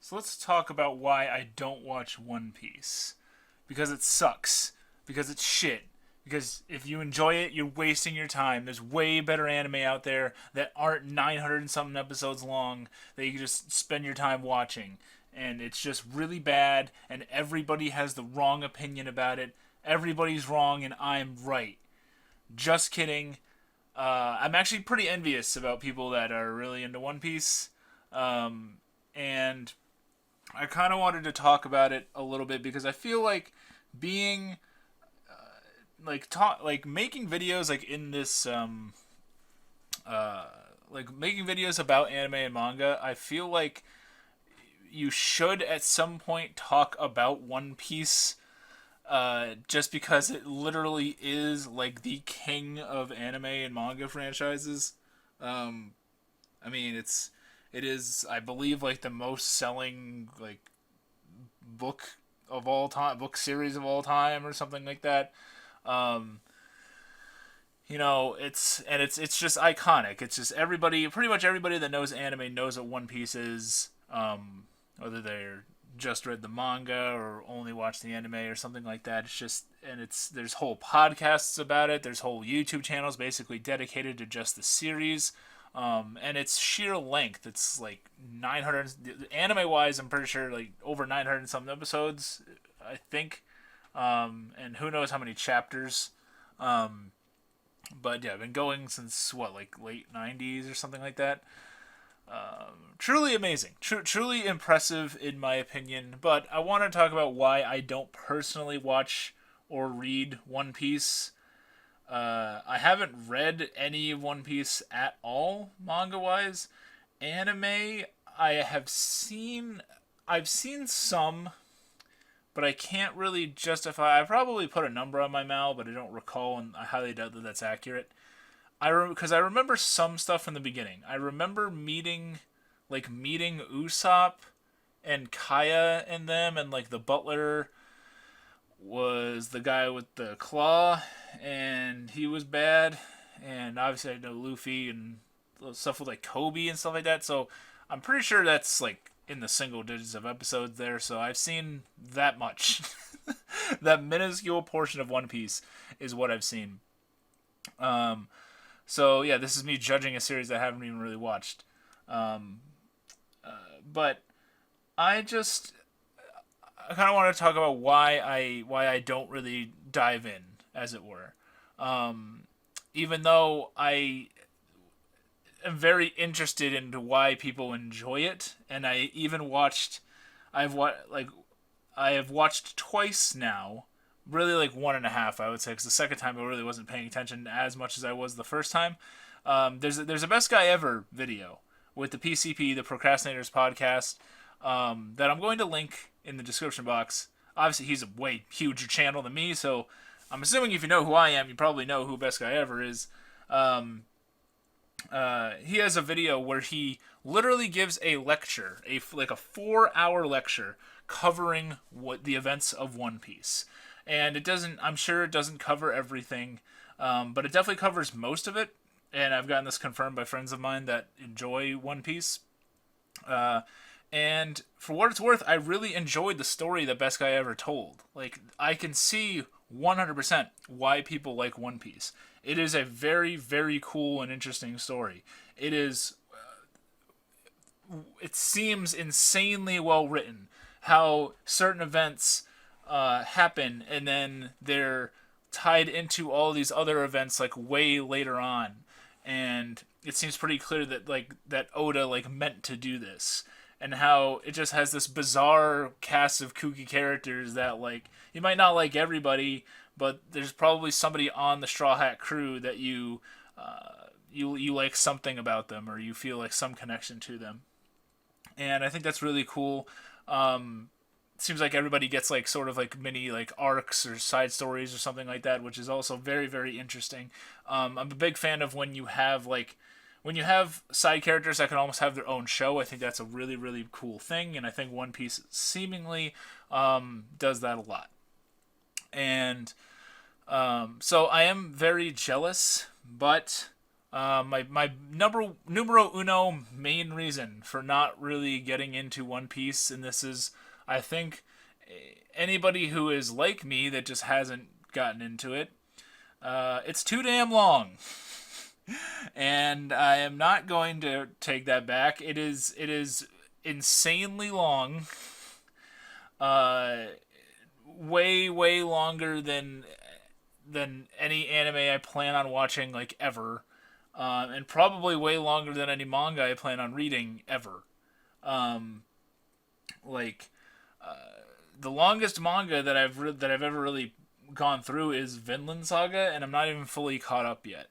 So let's talk about why I don't watch One Piece. Because it sucks. Because it's shit. Because if you enjoy it, you're wasting your time. There's way better anime out there that aren't 900 and something episodes long that you can just spend your time watching. And it's just really bad, and everybody has the wrong opinion about it. Everybody's wrong, and I'm right. Just kidding. I'm actually pretty envious about people that are really into One Piece. And I kind of wanted to talk about it a little bit because I feel like being like making videos like in this like making videos about anime and manga. I feel like you should at some point talk about One Piece, just because it literally is like the king of anime and manga franchises. Um, I mean, it is, I believe, like the most selling like book of all time, book series of all time, or something like that. Um, it's just iconic. It's just everybody, pretty much everybody that knows anime knows what One Piece is. Whether they're just read the manga or only watch the anime or something like that. It's just, and it's, there's whole podcasts about it. There's whole YouTube channels basically dedicated to just the series. And its sheer length, it's like 900 anime wise. I'm pretty sure like over 900 and some episodes, I think. And who knows how many chapters. But yeah, I've been going since what, like late 90s or something like that. Truly amazing, truly impressive in my opinion. But I want to talk about why I don't personally watch or read One Piece. I haven't read any of One Piece at all, manga wise. Anime, I have seen. I've seen some, but I can't really justify. I probably put a number on my mouth, but I don't recall, and I highly doubt that that's accurate. Because I remember some stuff from the beginning. I remember meeting Usopp and Kaya and them, and like the butler was the guy with the claw, and he was bad. And obviously I know Luffy and stuff with like Kobe and stuff like that. So I'm pretty sure that's like in the single digits of episodes there. So I've seen that much. That minuscule portion of One Piece is what I've seen. Um, so yeah, this is me judging a series I haven't even really watched. Um, but I just I kind of want to talk about why I don't really dive in, as it were. Um, Even though I am very interested into why people enjoy it, and I even watched, I've what like I have watched twice now. Really, like one and a half, I would say, because the second time I really wasn't paying attention as much as I was the first time. There's a best guy ever video with the PCP, the Procrastinators podcast, that I'm going to link in the description box. Obviously, he's a way huger channel than me, so I'm assuming if you know who I am, you probably know who Best Guy Ever is. Um, he has a video where he literally gives a lecture, like a 4 hour lecture covering what the events of One Piece, and it doesn't. I'm sure it doesn't cover everything, but it definitely covers most of it. And I've gotten this confirmed by friends of mine that enjoy One Piece. Uh, and for what it's worth, I really enjoyed the story that Best Guy Ever told. Like, I can see 100% why people like One Piece. It is a very, very cool and interesting story. It is. It seems insanely well written. How certain events happen, and then they're tied into all these other events like way later on, and it seems pretty clear that like that Oda like meant to do this, and how it just has this bizarre cast of kooky characters that like you might not like everybody, but there's probably somebody on the Straw Hat crew that you like something about them, or you feel like some connection to them, and I think that's really cool. Seems like everybody gets like sort of like mini like arcs or side stories or something like that, which is also very, very interesting. I'm a big fan of when you have side characters that can almost have their own show. I think that's a really, really cool thing, and I think One Piece seemingly does that a lot. And so I am very jealous, but My numero uno main reason for not really getting into One Piece, and this is, I think, anybody who is like me that just hasn't gotten into it, it's too damn long. And I am not going to take that back. It is insanely long. Uh, way longer than any anime I plan on watching like ever, and probably way longer than any manga I plan on reading ever. Um, like the longest manga that I've ever really gone through is Vinland Saga, and I'm not even fully caught up yet.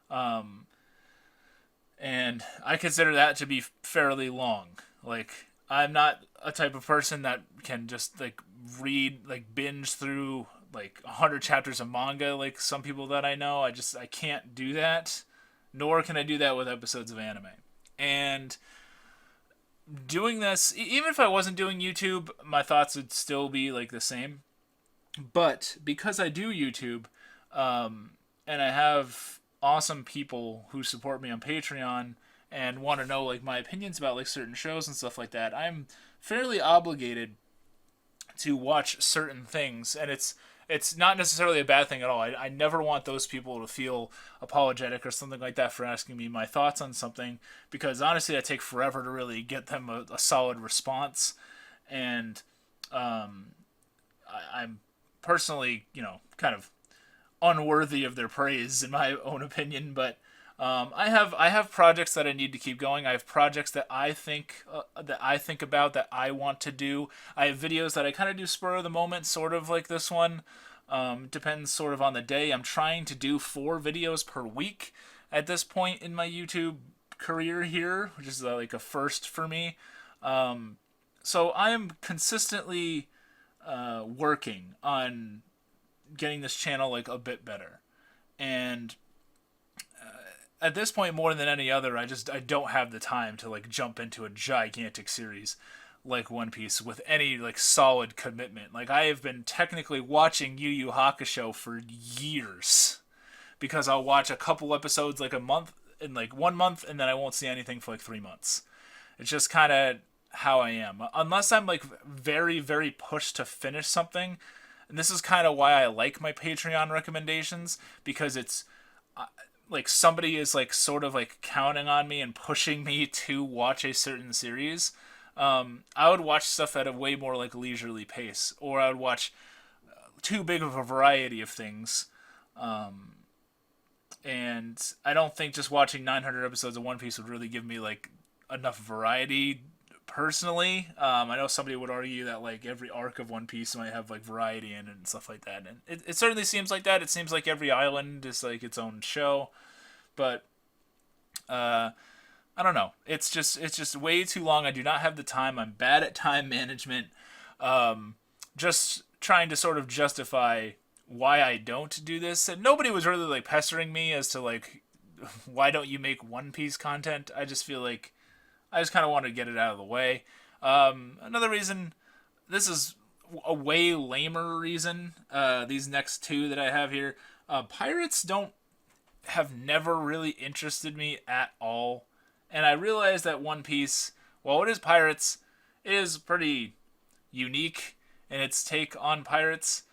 Um, and I consider that to be fairly long. Like I'm not a type of person that can just like read like binge through like 100 chapters of manga like some people that I know. I can't do that. Nor can I do that with episodes of anime. And doing this, even if I wasn't doing YouTube, my thoughts would still be like the same. But because I do YouTube, and I have awesome people who support me on Patreon and want to know like my opinions about like certain shows and stuff like that, I'm fairly obligated to watch certain things, and it's not necessarily a bad thing at all. I never want those people to feel apologetic or something like that for asking me my thoughts on something, because honestly, I take forever to really get them a solid response, and I'm personally, kind of unworthy of their praise in my own opinion, but I have projects that I need to keep going. I have projects that I think about that I want to do. I have videos that I kind of do spur of the moment, sort of like this one. Depends sort of on the day. I'm trying to do 4 videos per week at this point in my YouTube career here, which is like a first for me. So I am consistently working on getting this channel like a bit better, and at this point more than any other, I don't have the time to like jump into a gigantic series like One Piece with any like solid commitment. Like I have been technically watching Yu Yu Hakusho for years, because I'll watch a couple episodes like a month in like 1 month, and then I won't see anything for like 3 months. It's just kind of how I am. Unless I'm like very pushed to finish something, and this is kind of why I like my Patreon recommendations, because it's like somebody is like sort of like counting on me and pushing me to watch a certain series. I would watch stuff at a way more like leisurely pace, or I would watch too big of a variety of things. And I don't think just watching 900 episodes of One Piece would really give me like enough variety personally. I know somebody would argue that like every arc of One Piece might have like variety in it and stuff like that, and it certainly seems like that. It seems like every island is like its own show, but I don't know. It's just way too long. I do not have the time. I'm bad at time management. Just trying to sort of justify why I don't do this, and nobody was really like pestering me as to like why don't you make One Piece content. I just feel like I just kind of want to get it out of the way. Another reason, this is a way lamer reason. These next two that I have here, pirates don't have never really interested me at all, and I realize that One Piece, while it is pirates, it is pretty unique in its take on pirates.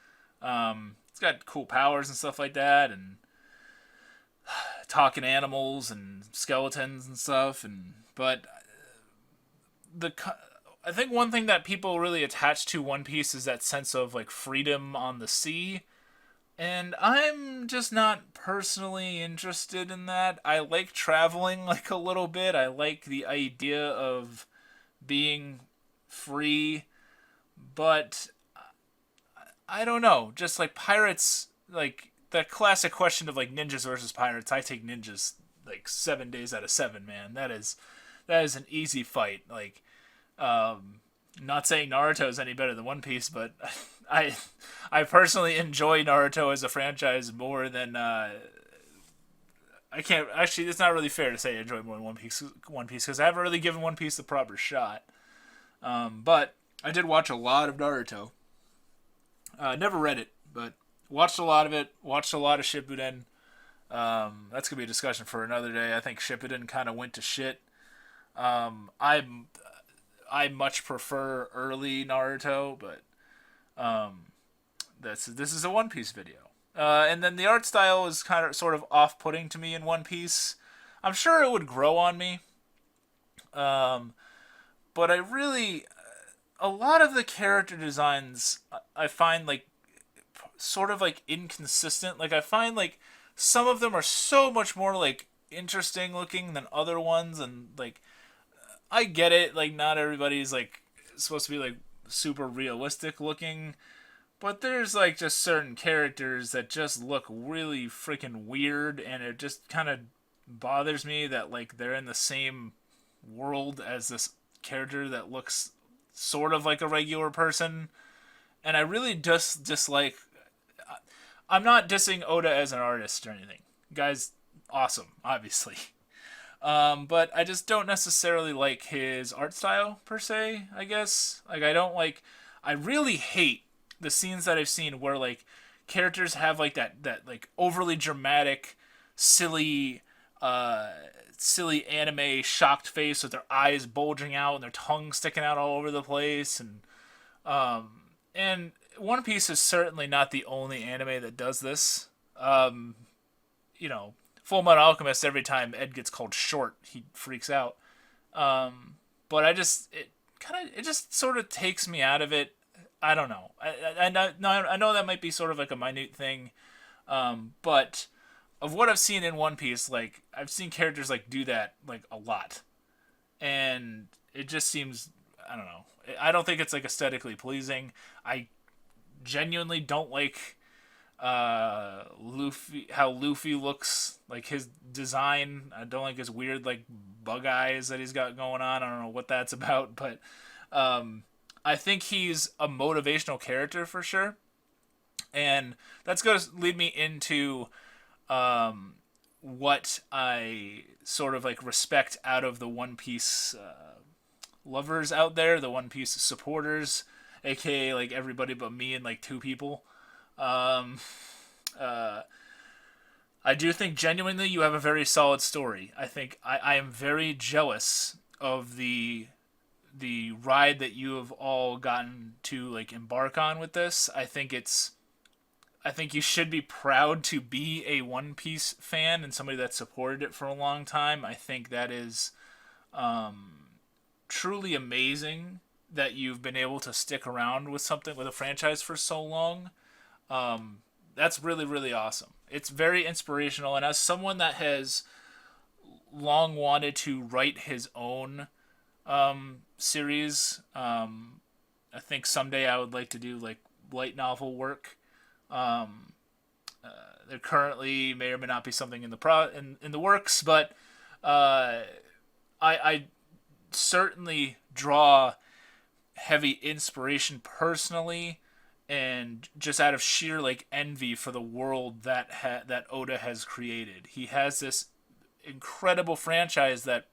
It's got cool powers and stuff like that, and talking animals and skeletons and stuff, and but the I think one thing that people really attach to One Piece is that sense of like freedom on the sea, and I'm just not personally interested in that. I like traveling like a little bit. I like the idea of being free, but I don't know. Just like pirates, like that classic question of like ninjas versus pirates. I take ninjas like 7 days out of 7, man. That is an easy fight. Like, not saying Naruto is any better than One Piece, but I personally enjoy Naruto as a franchise more than I can't actually. It's not really fair to say I enjoy more than One Piece. One Piece, because I haven't really given One Piece the proper shot. But I did watch a lot of Naruto. Never read it, but watched a lot of it. Watched a lot of Shippuden. That's gonna be a discussion for another day. I think Shippuden kind of went to shit. I much prefer early Naruto, but this is a One Piece video. And then the art style is kind of sort of off-putting to me in One Piece. I'm sure it would grow on me, um, but I really a lot of the character designs I find like sort of like inconsistent. Like I find like some of them are so much more like interesting looking than other ones, and like I get it. Like not everybody's like supposed to be like super realistic looking, but there's like just certain characters that just look really freaking weird, and it just kind of bothers me that like they're in the same world as this character that looks sort of like a regular person. And I really just dislike. I'm not dissing Oda as an artist or anything. Guy's awesome, obviously. But I just don't necessarily like his art style per se. I guess like I don't like. I really hate the scenes that I've seen where like characters have like that like overly dramatic, silly, uh, silly anime shocked face with their eyes bulging out and their tongue sticking out all over the place, and One Piece is certainly not the only anime that does this. You know, Full Metal Alchemist, every time Ed gets called short, he freaks out. But it just sort of takes me out of it. I don't know. I know that might be sort of like a minute thing, but of what I've seen in One Piece, like I've seen characters like do that like a lot, and it just seems I don't know. I don't think it's like aesthetically pleasing. I genuinely don't like Luffy how Luffy looks, like his design. I don't like his weird like bug eyes that he's got going on. I don't know what that's about, but I think he's a motivational character for sure, and that's going to lead me into what I sort of like respect out of the One Piece lovers out there, the One Piece supporters, aka like everybody but me and like two people. Um, uh, I do think genuinely you have a very solid story. I think I am very jealous of the ride that you have all gotten to like embark on with this. I think you should be proud to be a One Piece fan and somebody that supported it for a long time. I think that is truly amazing that you've been able to stick around with something with a franchise for so long. That's really really awesome. It's very inspirational, and as someone that has long wanted to write his own series, I think someday I would like to do like light novel work. Um, there currently may or may not be something in in the works, but I certainly draw heavy inspiration personally, and just out of sheer like envy for the world that that Oda has created. He has this incredible franchise that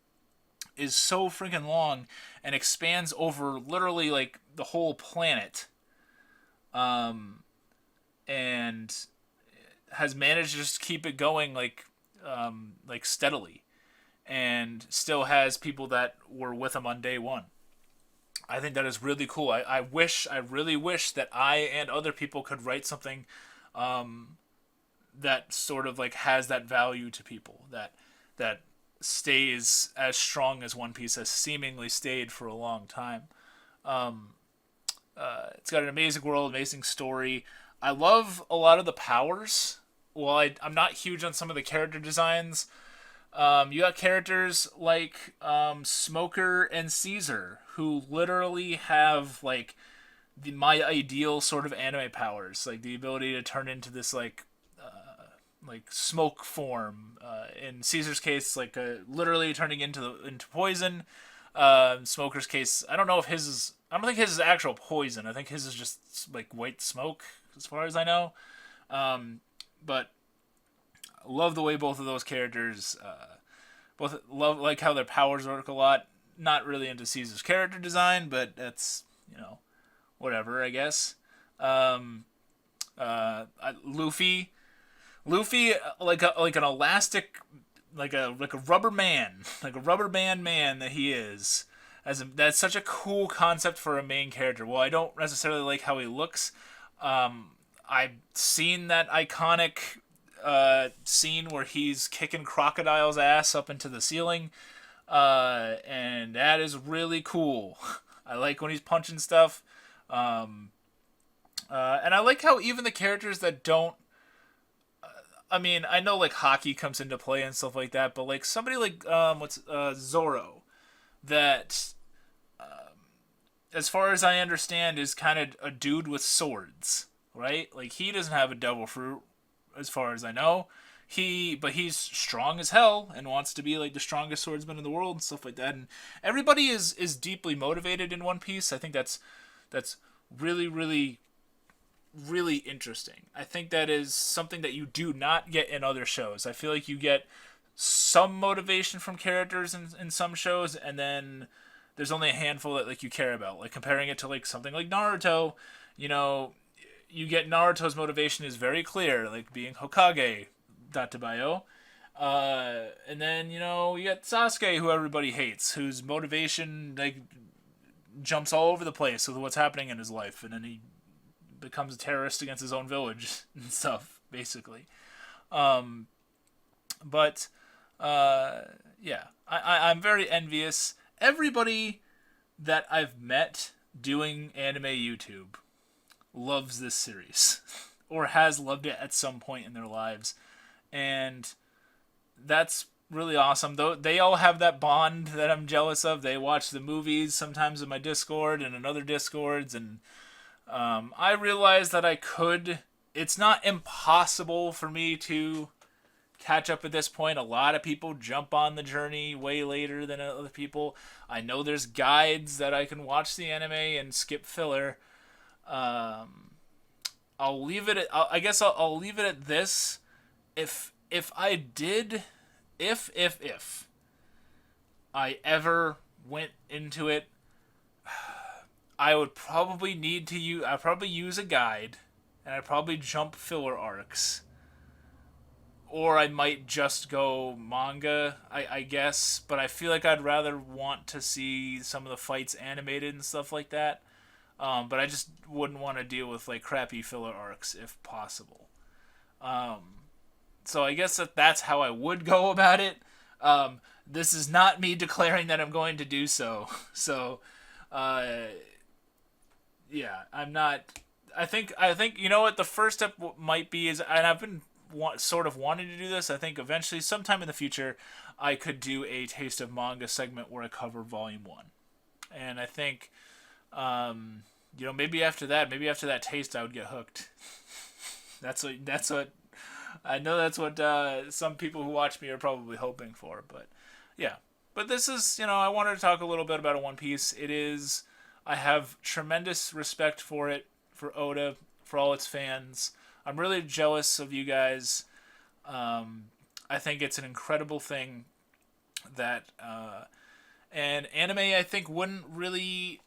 is so freaking long and expands over literally like the whole planet, um, and has managed to just keep it going like steadily, and still has people that were with him on day one. I think that is really cool. I really wish that I and other people could write something that sort of like has that value to people, that stays as strong as One Piece has seemingly stayed for a long time. It's got an amazing world, amazing story. I love a lot of the powers. While I'm not huge on some of the character designs, you got characters like Smoker and Caesar, who literally have like my ideal sort of anime powers, like the ability to turn into this like smoke form. In Caesar's case, like literally turning into poison. Smoker's case, I don't know if his is. I don't think his is actual poison. I think his is just like white smoke, as far as I know. But I love the way both of those characters, both love like how their powers work a lot. Not really into Caesar's character design, but that's whatever I guess. Luffy Luffy, like an elastic, like a rubber man, like a rubber band man that he is. That's such a cool concept for a main character. Well, I don't necessarily like how he looks. I've seen that iconic scene where he's kicking Crocodile's ass up into the ceiling, and that is really cool. I like when he's punching stuff, and I like how even the characters that don't. I mean, I know like hockey comes into play and stuff like that, but like somebody like what's Zoro that, as far as I understand, is kind of a dude with swords, right? Like he doesn't have a devil fruit, as far as I know. But he's strong as hell and wants to be like the strongest swordsman in the world and stuff like that. And everybody is deeply motivated in One Piece. I think that's really really interesting. I think that is something that you do not get in other shows. I feel like you get some motivation from characters in some shows, and then there's only a handful that like you care about. Like comparing it to like something like Naruto, you know, you get Naruto's motivation is very clear, like being Hokage, Databayo. And then you get Sasuke, who everybody hates, whose motivation like jumps all over the place with what's happening in his life, and then he becomes a terrorist against his own village and stuff, basically. Um, but yeah, I'm very envious. Everybody that I've met doing anime YouTube loves this series or has loved it at some point in their lives, and that's really awesome. Though they all have that bond that I'm jealous of. They watch the movies sometimes in my Discord and in other Discords, and I realize that I could. It's not impossible for me to catch up at this point. A lot of people jump on the journey way later than other people. I know there's guides that I can watch the anime and skip filler. I'll leave it. I guess I'll leave it at this. If I did, if I ever went into it, I would probably need to use. I'd probably use a guide, and I'd probably jump filler arcs, or I might just go manga. I guess, but I feel like I'd rather want to see some of the fights animated and stuff like that. But I just wouldn't want to deal with like crappy filler arcs if possible. Um, so I guess that's how I would go about it. This is not me declaring that I'm going to do so. So, uh, yeah, I'm not. I think you know what the first step might be is, and I've been sort of wanting to do this. I think eventually, sometime in the future, I could do a taste of manga segment where I cover Volume 1, and I think, maybe after that taste, I would get hooked. That's what I know. That's what some people who watch me are probably hoping for. But yeah, but this is I wanted to talk a little bit about a One Piece. It is. I have tremendous respect for it, for Oda, for all its fans. I'm really jealous of you guys. I think it's an incredible thing that, and anime I think wouldn't really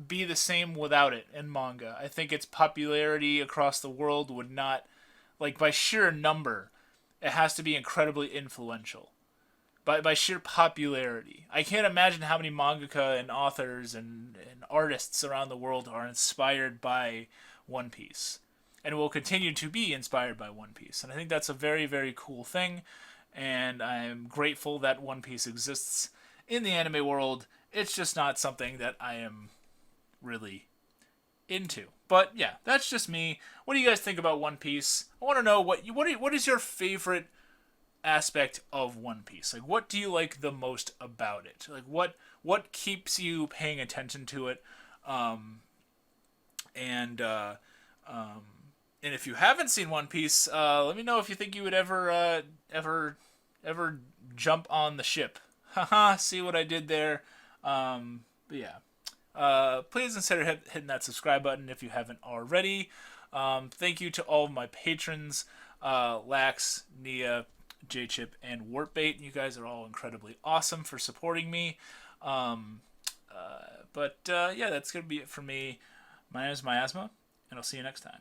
be the same without it in manga. I think its popularity across the world would not, like by sheer number, it has to be incredibly influential. By sheer popularity. I can't imagine how many mangaka and authors and artists around the world are inspired by One Piece and will continue to be inspired by One Piece. And I think that's a very, very cool thing. And I'm grateful that One Piece exists in the anime world. It's just not something that I am really into. But yeah, that's just me. What do you guys think about One Piece? I want to know what is your favorite aspect of One Piece? Like, what do you like the most about it? Like, what keeps you paying attention to it? And and if you haven't seen One Piece, let me know if you think you would ever jump on the ship. Haha, see what I did there? But yeah. Please consider hitting that subscribe button if you haven't already. Thank you to all of my patrons, Lax, Nia, J-Chip, and Warpbait. You guys are all incredibly awesome for supporting me. But yeah, that's going to be it for me. My name is Miasma, and I'll see you next time.